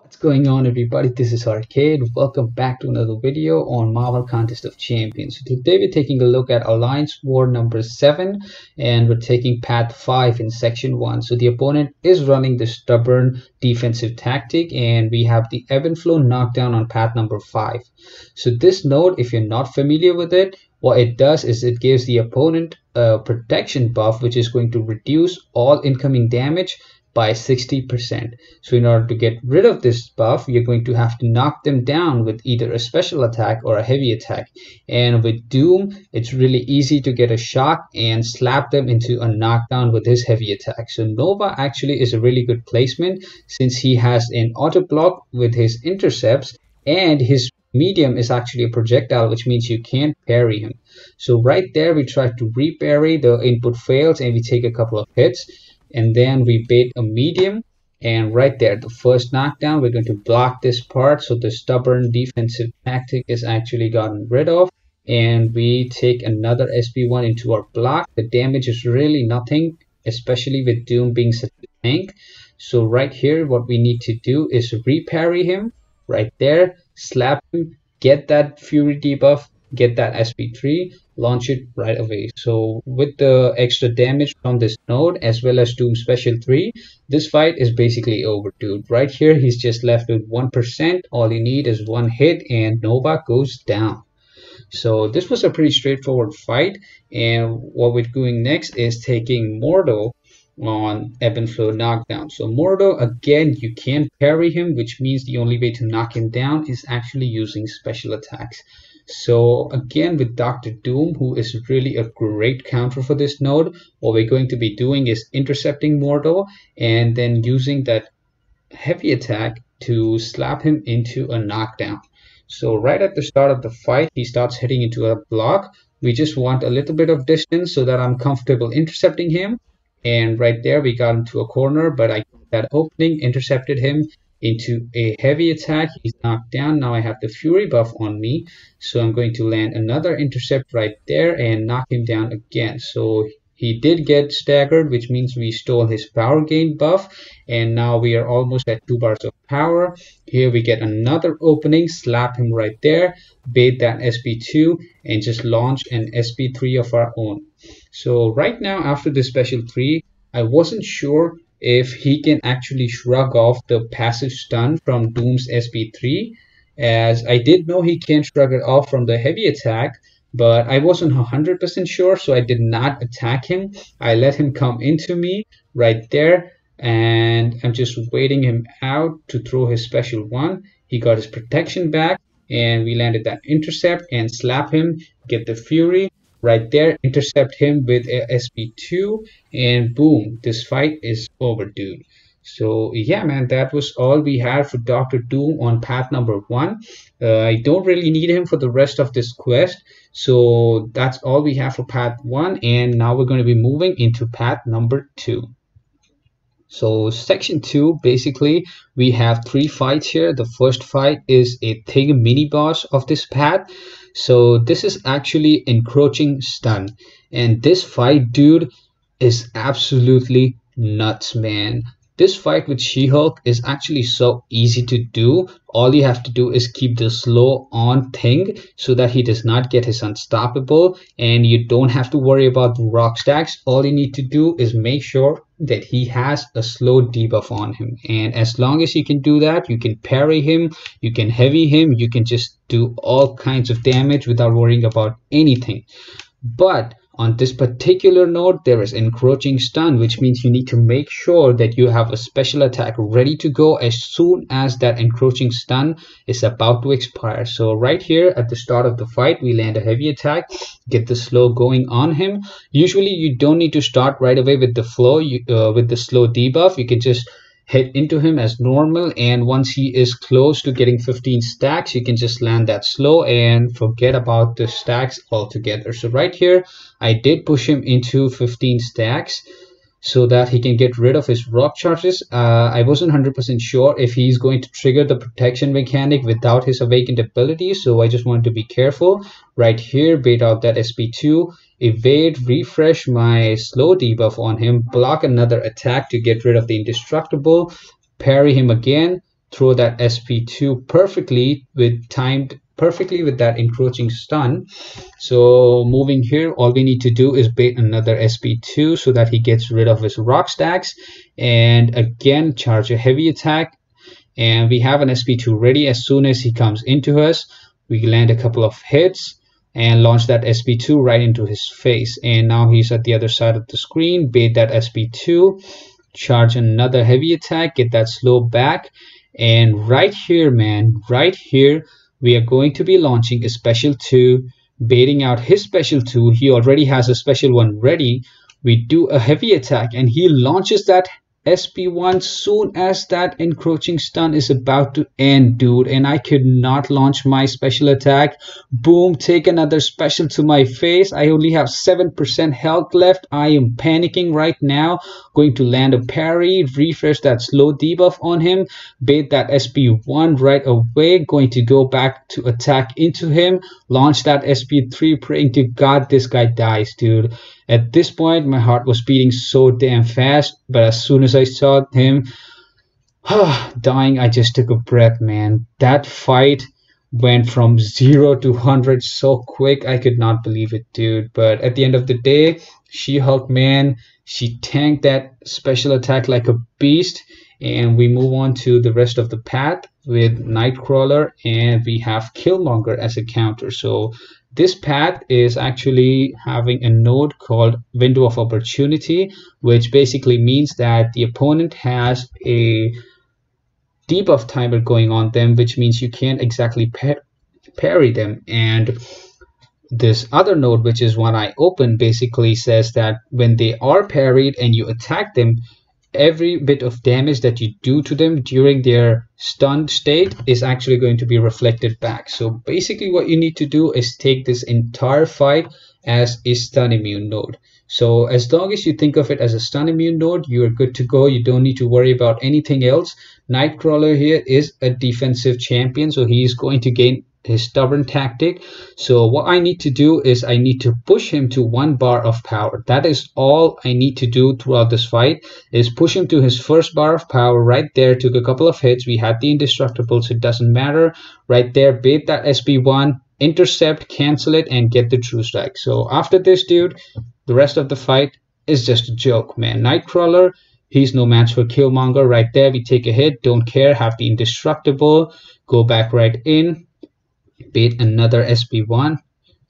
What's going on, everybody? This is Arcade. Welcome back to another video on Marvel Contest of Champions. So today we're taking a look at Alliance War number 7, and we're taking path 5 in section 1. So the opponent is running the stubborn defensive tactic, and we have the ebb and flow knockdown on path number 5. So this node, if you're not familiar with it, what it does is it gives the opponent a protection buff, which is going to reduce all incoming damage by 60%. So in order to get rid of this buff, you're going to have to knock them down with either a special attack or a heavy attack. And with Doom, it's really easy to get a shock and slap them into a knockdown with his heavy attack. So Nova actually is a really good placement since he has an auto block with his intercepts, and his medium is actually a projectile, which means you can't parry him. So right there we try to re-parry, the input fails and we take a couple of hits. And then we bait a medium, and right there, the first knockdown, we're going to block this part, so the stubborn defensive tactic is actually gotten rid of, and we take another SP1 into our block. The damage is really nothing, especially with Doom being such a tank. So right here, what we need to do is re-parry him right there, slap him, get that Fury debuff, get that SP3, launch it right away. So with the extra damage from this node as well as Doom special 3, this fight is basically over, dude. Right here he's just left with 1%. All you need is one hit and Nova goes down. So this was a pretty straightforward fight, and what we're doing next is taking Mordo on ebb and flow knockdown. So Mordo, again, you can't parry him, which means the only way to knock him down is actually using special attacks. So again, with Dr. Doom, who is really a great counter for this node, what we're going to be doing is intercepting Mordo and then using that heavy attack to slap him into a knockdown. So right at the start of the fight, he starts heading into a block. We just want a little bit of distance so that I'm comfortable intercepting him. And right there, we got into a corner, but I got that opening, intercepted him into a heavy attack. He's knocked down. Now I have the Fury buff on me, so I'm going to land another intercept right there and knock him down again. So he did get staggered, which means we stole his power gain buff, and now we are almost at 2 bars of power. Here we get another opening, slap him right there, bait that SP2 and just launch an SP3 of our own. So right now, after the special 3, I wasn't sure if he can actually shrug off the passive stun from Doom's SP3, as I did know he can shrug it off from the heavy attack, but I wasn't 100% sure, so I did not attack him. I let him come into me right there, and I'm just waiting him out to throw his special 1. He got his protection back, and we landed that intercept and slap him, get the Fury. Right there, intercept him with a SP2, and boom, this fight is over, dude. So yeah, man, that was all we had for Dr. Doom on path number 1. I don't really need him for the rest of this quest, so that's all we have for path 1, and now we're going to be moving into path number 2. So section 2, basically we have 3 fights here. The first fight is a Thing mini boss of this path. So this is actually Encroaching stun, and this fight, dude, is absolutely nuts, man. This fight with She-Hulk is actually so easy to do. All you have to do is keep the slow on Thing so that he does not get his unstoppable, and you don't have to worry about the rock stacks. All you need to do is make sure that he has a slow debuff on him, and as long as you can do that, you can parry him, you can heavy him, you can just do all kinds of damage without worrying about anything. But on this particular node, there is Encroaching stun, which means you need to make sure that you have a special attack ready to go as soon as that Encroaching stun is about to expire. So right here at the start of the fight, we land a heavy attack, get the slow going on him. Usually you don't need to start right away with the flow, with the slow debuff. You can just hit into him as normal, and once he is close to getting 15 stacks, you can just land that slow and forget about the stacks altogether. So right here, I did push him into 15 stacks so that he can get rid of his rock charges. I wasn't 100% sure if he's going to trigger the protection mechanic without his awakened ability, so I just wanted to be careful. Right here, bait out that SP2, evade, refresh my slow debuff on him, block another attack to get rid of the indestructible, parry him again, throw that SP2 perfectly with that encroaching stun. So moving here, all we need to do is bait another SP2 so that he gets rid of his rock stacks, and again charge a heavy attack. And we have an SP2 ready. As soon as he comes into us, we land a couple of hits and launch that SP2 right into his face. And now he's at the other side of the screen. Bait that SP2, charge another heavy attack, get that slow back. And right here, man, right here, we are going to be launching a special 2, baiting out his special 2. He already has a special 1 ready. We do a heavy attack and he launches that SP1 soon as that encroaching stun is about to end, dude, and I could not launch my special attack. Boom, take another special to my face. I only have 7% health left. I am panicking right now. Going to land a parry, refresh that slow debuff on him, bait that SP1 right away. Going to go back to attack into him, launch that SP3, praying to God this guy dies, dude. At this point, my heart was beating so damn fast, but as soon as I saw him dying, I just took a breath, man. That fight went from 0 to 100 so quick. I could not believe it, dude. But at the end of the day, She-Hulk, man, she tanked that special attack like a beast. And we move on to the rest of the path with Nightcrawler, and we have Killmonger as a counter. So this path is actually having a node called Window of Opportunity, which basically means that the opponent has a debuff timer going on them, which means you can't exactly parry them. And this other node, which is one I opened, basically says that when they are parried and you attack them, every bit of damage that you do to them during their stunned state is actually going to be reflected back. So basically what you need to do is take this entire fight as a stun immune node. So as long as you think of it as a stun immune node, you are good to go. You don't need to worry about anything else. Nightcrawler here is a defensive champion, so he is going to gain his stubborn tactic. So what I need to do is I need to push him to 1 bar of power. That is all I need to do throughout this fight, is push him to his first bar of power. Right there, took a couple of hits. We had the indestructible, so it doesn't matter. Right there, bait that SP1, intercept, cancel it, and get the true strike. So after this, dude, the rest of the fight is just a joke, man. Nightcrawler, he's no match for Killmonger. Right there, we take a hit, don't care, have the indestructible, go back right in, bait another SP1.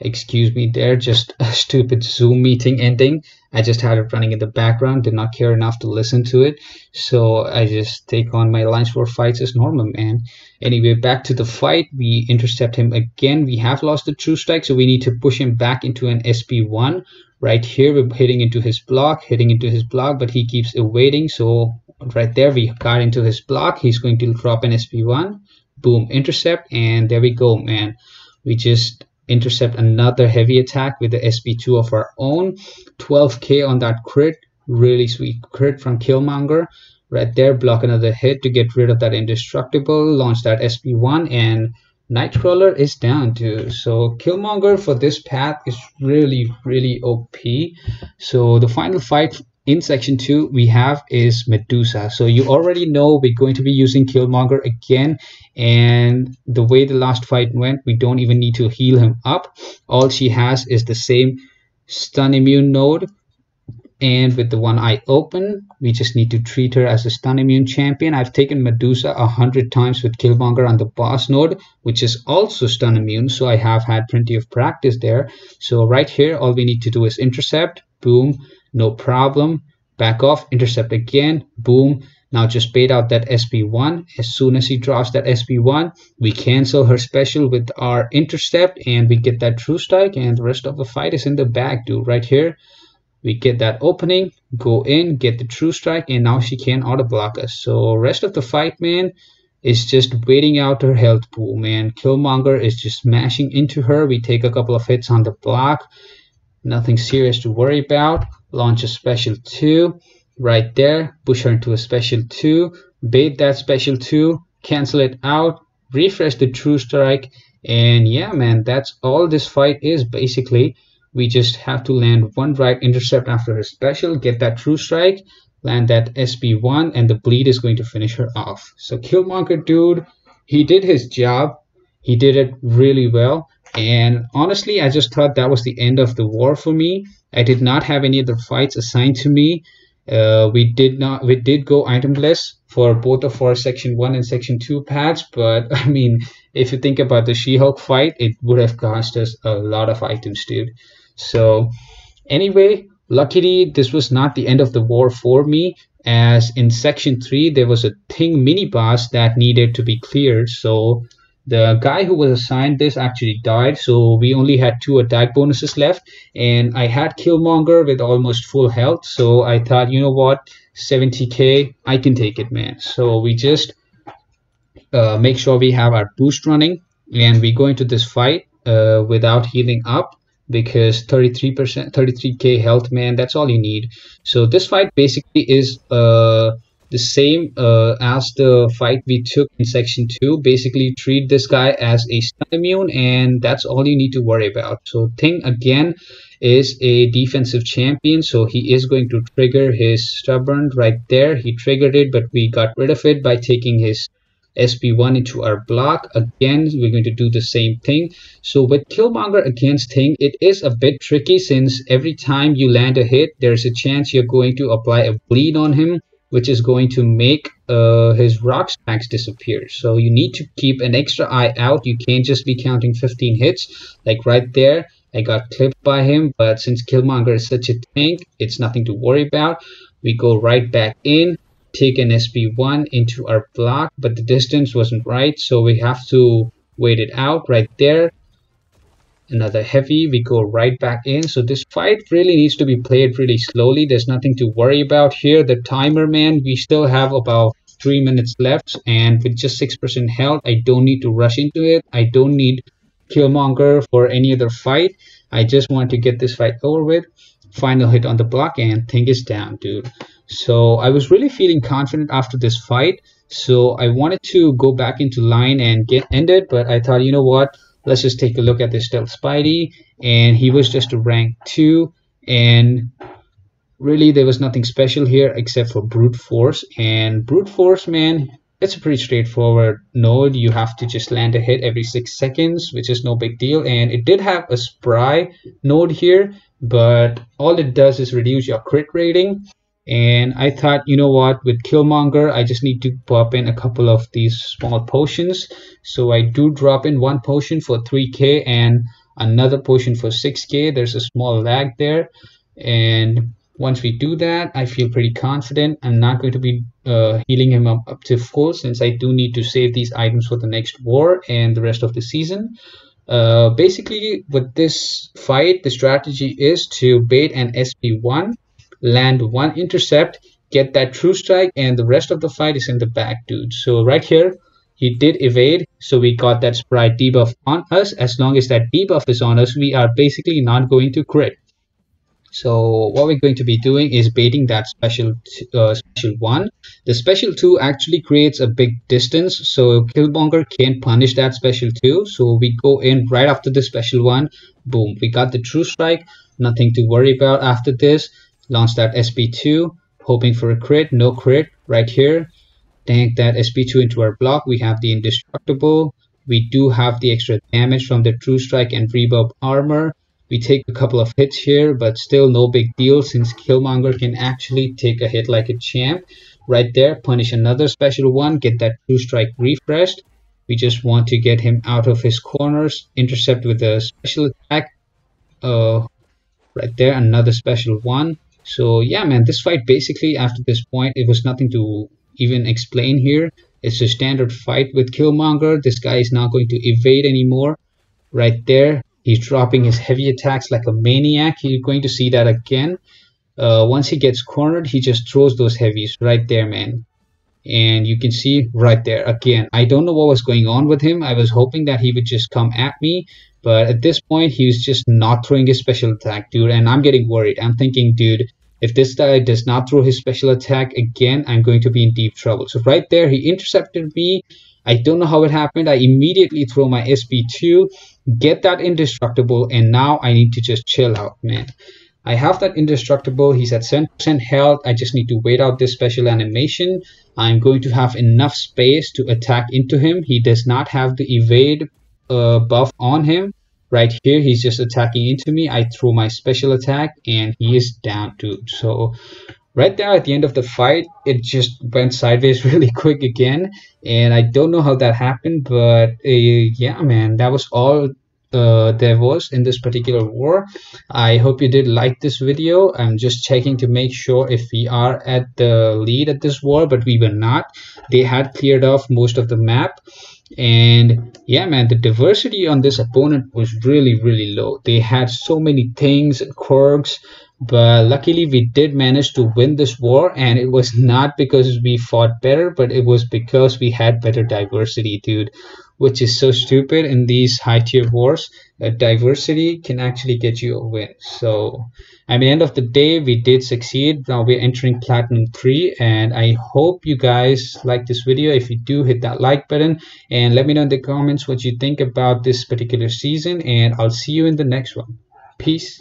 Excuse me there, just a stupid Zoom meeting ending. I just had it running in the background, did not care enough to listen to it, so I just take on my lines for fights as normal, man. Anyway, back to the fight. We intercept him again. We have lost the true strike, so we need to push him back into an SP1. Right here, we're hitting into his block, but he keeps evading. So right there, we got into his block. He's going to drop an SP1. Boom, intercept, and there we go, man. We just intercept another heavy attack with the SP2 of our own. 12k on that crit, really sweet crit from Killmonger. Right there, block another hit to get rid of that indestructible, launch that SP1, and Nightcrawler is down too. So Killmonger for this path is really, really OP. So the final fight in section 2 we have is Medusa. So you already know we're going to be using Killmonger again, and the way the last fight went, we don't even need to heal him up. All she has is the same stun immune node, and with the one I open, we just need to treat her as a stun immune champion. I've taken Medusa 100 times with Killmonger on the boss node, which is also stun immune, so I have had plenty of practice there. So right here, all we need to do is intercept, boom, no problem, back off, intercept again, boom. Now just bait out that SP1. As soon as he drops that SP1, we cancel her special with our intercept, and we get that true strike, and the rest of the fight is in the bag, dude. Right here, we get that opening, go in, get the true strike, and now she can't auto block us. So rest of the fight, man, is just waiting out her health pool, man. Killmonger is just smashing into her. We take a couple of hits on the block, nothing serious to worry about. Launch a special 2 right there, push her into a special 2, bait that special 2, cancel it out, refresh the true strike, and yeah, man, that's all this fight is basically. We just have to land one right intercept after her special, get that true strike, land that SP1, and the bleed is going to finish her off. So Killmonger, dude, he did his job. He did it really well. And honestly, I just thought that was the end of the war for me. I did not have any other fights assigned to me. We did go itemless for both of our section 1 and section 2 pads, but I mean, if you think about the She-Hulk fight, it would have cost us a lot of items, dude. So anyway, luckily this was not the end of the war for me, as in section 3 there was a Thing mini boss that needed to be cleared. So the guy who was assigned this actually died, so we only had 2 attack bonuses left, and I had Killmonger with almost full health, so I thought, you know what, 70k, I can take it, man. So we just make sure we have our boost running, and we go into this fight without healing up, because 33k health, man, that's all you need. So this fight basically is the same as the fight we took in section 2. Basically treat this guy as a stun immune, and that's all you need to worry about. So Thing again is a defensive champion, so he is going to trigger his stubborn right there. He triggered it, but we got rid of it by taking his SP1 into our block. Again, we're going to do the same thing. So with Killmonger against Thing, it is a bit tricky, since every time you land a hit, there's a chance you're going to apply a bleed on him, which is going to make his rock stacks disappear. So you need to keep an extra eye out. You can't just be counting 15 hits. Like right there, I got clipped by him, but since Killmonger is such a tank, it's nothing to worry about. We go right back in, take an SP1 into our block, but the distance wasn't right, so we have to wait it out right there. Another heavy, we go right back in. So this fight really needs to be played really slowly. There's nothing to worry about here. The timer, man, we still have about 3 minutes left, and with just 6% health, I don't need to rush into it. I don't need Killmonger for any other fight. I just want to get this fight over with. Final hit on the block, and Thing is down, dude. So I was really feeling confident after this fight, so I wanted to go back into line and get ended, but I thought, you know what, let's just take a look at this Stealth Spidey, and he was just a rank 2, and really there was nothing special here except for Brute Force. And Brute Force, man, it's a pretty straightforward node. You have to just land a hit every 6 seconds, which is no big deal. And it did have a spry node here, but all it does is reduce your crit rating. And I thought, you know what, with Killmonger, I just need to pop in a couple of these small potions. So I do drop in 1 potion for 3k and another potion for 6k. There's a small lag there. And once we do that, I feel pretty confident. I'm not going to be healing him up to full, since I do need to save these items for the next war and the rest of the season. Basically, with this fight, the strategy is to bait an SP1, land 1 intercept, get that true strike, and the rest of the fight is in the back, dude. So right here, he did evade, so we got that spry debuff on us. As long as that debuff is on us, we are basically not going to crit. So what we're going to be doing is baiting that special 1. The special 2 actually creates a big distance, so Killmonger can't punish that special 2. So we go in right after the special 1. Boom, we got the true strike. Nothing to worry about after this. Launch that SP2, hoping for a crit. No crit right here. Tank that SP2 into our block. We have the indestructible. We do have the extra damage from the true strike and rebuff armor. We take a couple of hits here, but still no big deal, since Killmonger can actually take a hit like a champ. Right there, punish another special 1, get that true strike refreshed. We just want to get him out of his corners, intercept with a special attack. Right there, another special 1. So yeah, man, this fight basically after this point, it was nothing to even explain here. It's a standard fight with Killmonger. This guy is not going to evade anymore. Right there, he's dropping his heavy attacks like a maniac. You're going to see that again. Once he gets cornered, he just throws those heavies right there, man. And you can see right there again. I don't know what was going on with him. I was hoping that he would just come at me, but at this point, he was just not throwing his special attack, dude. And I'm getting worried. I'm thinking, dude, if this guy does not throw his special attack again, I'm going to be in deep trouble. So right there, he intercepted me. I don't know how it happened. I immediately throw my SP2, get that indestructible, and now I need to just chill out, man. I have that indestructible. He's at 7% health. I just need to wait out this special animation. I'm going to have enough space to attack into him. He does not have the evade buff on him. Right here, he's just attacking into me. I throw my special attack and he is down, dude. So right there at the end of the fight, it just went sideways really quick again, and I don't know how that happened, but yeah, man, that was all there was in this particular war. I hope you did like this video. I'm just checking to make sure if we are at the lead at this war, but we were not. They had cleared off most of the map. And yeah, man, the diversity on this opponent was really low. They had so many things and quirks, but luckily we did manage to win this war, and it was not because we fought better, but it was because we had better diversity, dude, which is so stupid in these high tier wars. Diversity can actually get you a win. So at the end of the day, we did succeed. Now we're entering Platinum 3, and I hope you guys like this video. If you do, hit that like button and let me know in the comments what you think about this particular season, and I'll see you in the next one. Peace.